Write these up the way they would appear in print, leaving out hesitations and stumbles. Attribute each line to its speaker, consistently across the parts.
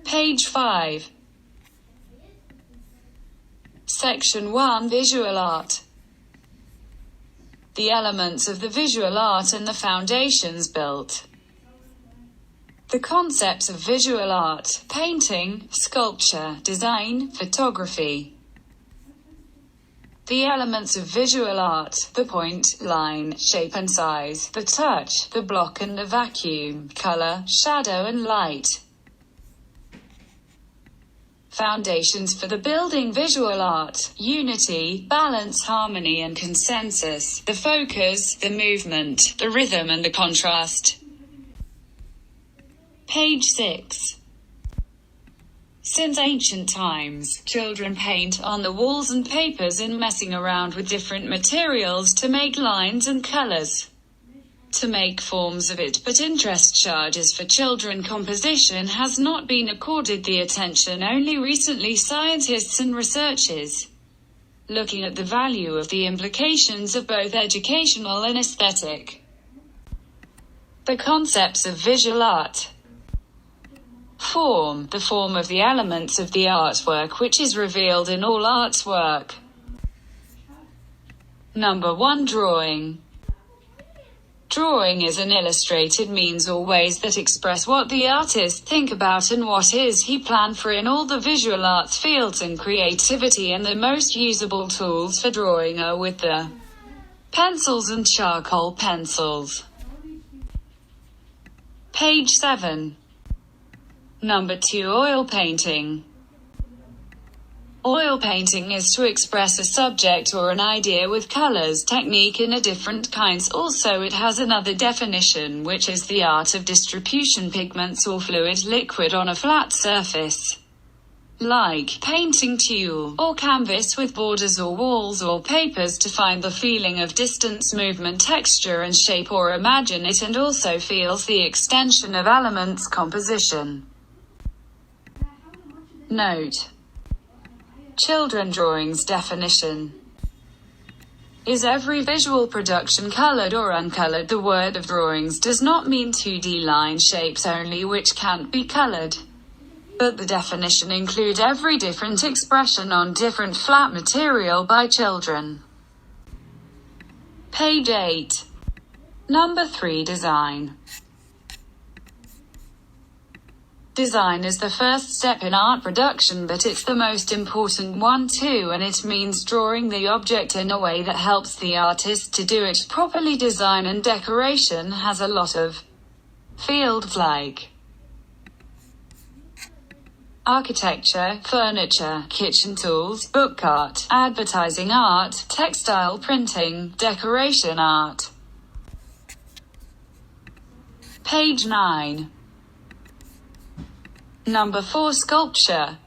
Speaker 1: Page 5. Section 1. Visual art. The elements of the visual art and the foundations built. The concepts of visual art: painting, sculpture, design, photography. The elements of visual art: the point, line, shape and size, the touch, the block and the vacuum, color, shadow and light. Foundations for the building visual art: unity, balance, harmony and consensus, the focus, the movement, the rhythm and the contrast. Page 6. Since ancient times, children paint on the walls and papers in messing around with different materials to make lines and colors. To make forms of it, but interest charges for children composition has not been accorded the attention only recently. Scientists and researchers looking at the value of the implications of both educational and aesthetic. The concepts of visual art. Form: the form of the elements of the artwork which is revealed in all artwork. Number 1. Drawing. Drawing is an illustrated means or ways that express what the artist think about and what is he plan for in all the visual arts fields and creativity, and the most usable tools for drawing are with the pencils and charcoal pencils. Page 7. Number 2. Oil painting. Oil painting is to express a subject or an idea with colors, technique in a different kinds. Also it has another definition, which is the art of distribution pigments or fluid liquid on a flat surface, like painting tulle or canvas with borders or walls or papers, to find the feeling of distance, movement, texture and shape, or imagine it and also feels the extension of elements composition. Note: children drawings definition. Is every visual production colored or uncolored? The word of drawings does not mean 2D line shapes only which can't be colored, but the definition include every different expression on different flat material by children. Page 8. Number 3. Design. Design is the first step in art production, but it's the most important one too, and it means drawing the object in a way that helps the artist to do it properly. Design and decoration has a lot of fields like architecture, furniture, kitchen tools, book art, advertising art, textile printing, decoration art. Page 9. Number 4. Sculpture.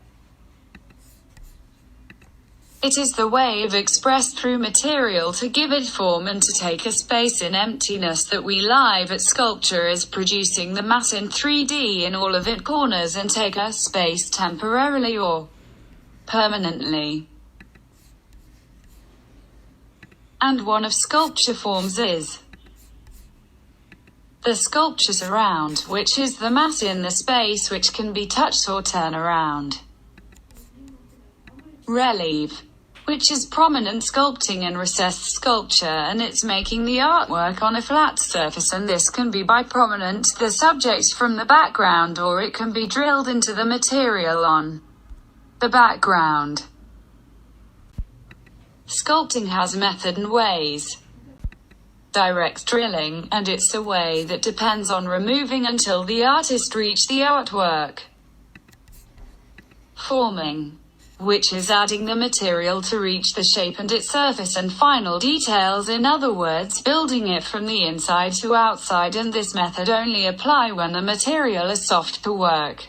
Speaker 1: It is the way of expressed through material to give it form and to take a space in emptiness that we live at. Sculpture is producing the mass in 3D in all of its corners and take a space temporarily or permanently. And one of sculpture forms is the sculpture surround, which is the mass in the space which can be touched or turn around. Relief, which is prominent sculpting and recessed sculpture, and it's making the artwork on a flat surface, and this can be by prominent the subject from the background, or it can be drilled into the material on the background. Sculpting has method and ways. Direct drilling, and it's a way that depends on removing until the artist reach the artwork. Forming, which is adding the material to reach the shape and its surface and final details, in other words, building it from the inside to outside, and this method only apply when the material is soft to work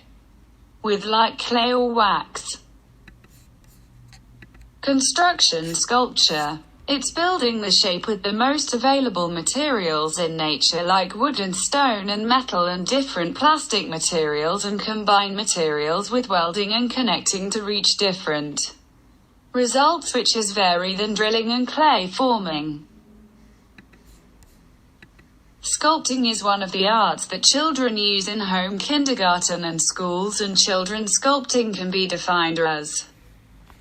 Speaker 1: with, like clay or wax. Construction sculpture. It's building the shape with the most available materials in nature, like wood and stone and metal and different plastic materials, and combine materials with welding and connecting to reach different results, which is vary than drilling and clay forming. Sculpting is one of the arts that children use in home kindergarten and schools, and children's sculpting can be defined as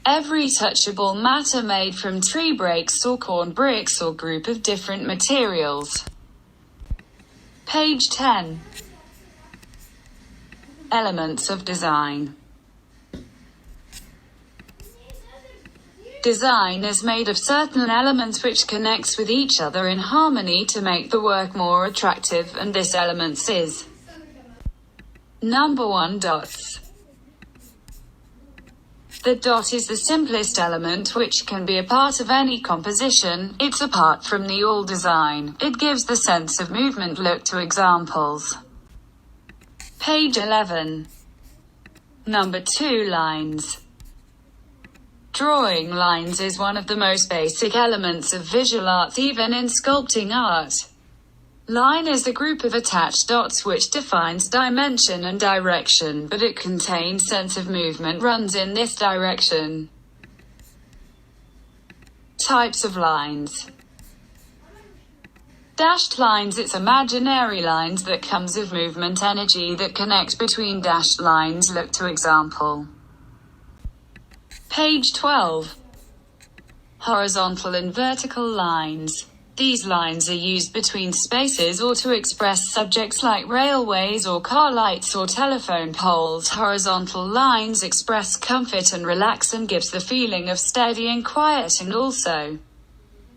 Speaker 1: every touchable matter made from tree breaks or corn bricks or group of different materials. Page 10. Elements of design. Design is made of certain elements which connects with each other in harmony to make the work more attractive, and this elements is number 1. Dots. The dot is the simplest element which can be a part of any composition. It's apart from the all design. It gives the sense of movement. Look to examples. Page 11. Number 2. Lines. Drawing lines is one of the most basic elements of visual arts, even in sculpting art. Line is a group of attached dots which defines dimension and direction, but it contains sense of movement runs in this direction. Types of lines. Dashed lines. It's imaginary lines that comes of movement energy that connect between dashed lines. Look to example. Page 12. Horizontal and vertical lines. These lines are used between spaces or to express subjects like railways or car lights or telephone poles. Horizontal lines express comfort and relax and gives the feeling of steady and quiet, and also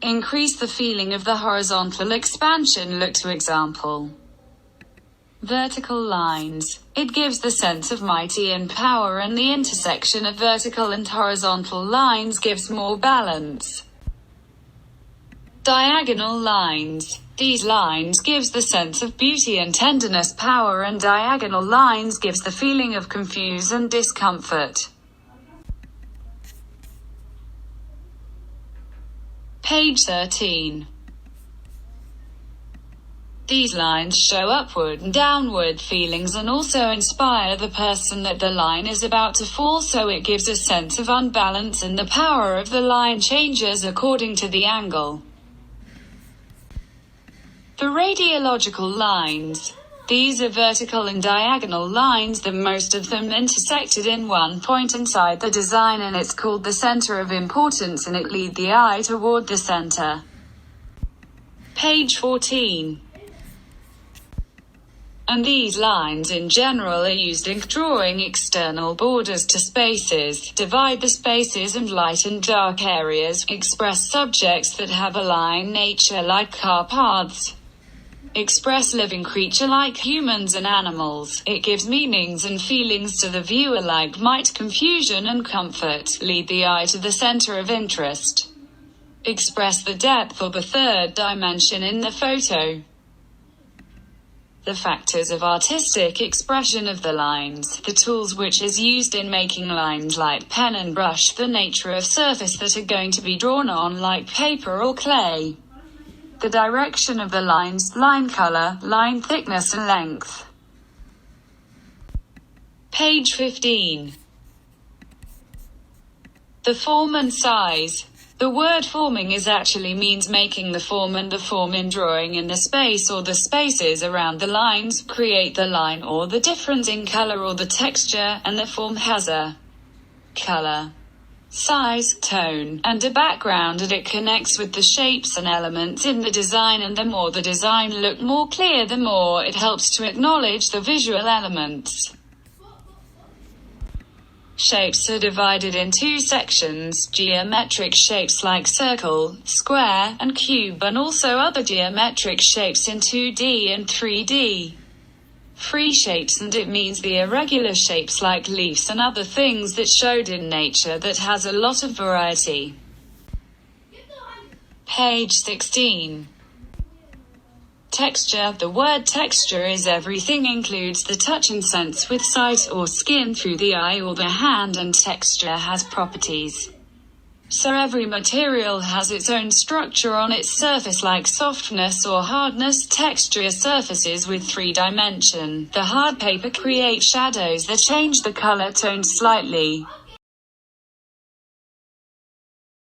Speaker 1: increase the feeling of the horizontal expansion. Look to example. Vertical lines. It gives the sense of mighty and power, and the intersection of vertical and horizontal lines gives more balance. Diagonal lines. These lines gives the sense of beauty and tenderness, power, and diagonal lines gives the feeling of confuse and discomfort. Page 13. These lines show upward and downward feelings and also inspire the person that the line is about to fall, so it gives a sense of unbalance, and the power of the line changes according to the angle. The radiological lines. These are vertical and diagonal lines, that most of them intersected in one point inside the design, and it's called the center of importance, and it lead the eye toward the center. Page 14. And these lines in general are used in drawing external borders to spaces, divide the spaces and light and dark areas, express subjects that have a line nature like car paths, express living creature like humans and animals. It gives meanings and feelings to the viewer like might, confusion and comfort, lead the eye to the center of interest, express the depth or the third dimension in the photo. The factors of artistic expression of the lines, the tools which is used in making lines like pen and brush, the nature of surface that are going to be drawn on like paper or clay, the direction of the lines, line color, line thickness and length. Page 15. The form and size. The word forming is actually means making the form, and the form in drawing in the space or the spaces around the lines create the line or the difference in color or the texture, and the form has a color, size, tone, and a background, and it connects with the shapes and elements in the design, and the more the design look more clear, the more it helps to acknowledge the visual elements. Shapes are divided in two sections: geometric shapes like circle, square, and cube, and also other geometric shapes in 2D and 3D. Free shapes, and it means the irregular shapes like leaves and other things that showed in nature that has a lot of variety. Page 16. Texture. The word texture is everything, includes the touch and sense with sight or skin through the eye or the hand, and texture has properties. So every material has its own structure on its surface, like softness or hardness. Texture surfaces with 3 dimension. The hard paper creates shadows that change the color tone slightly.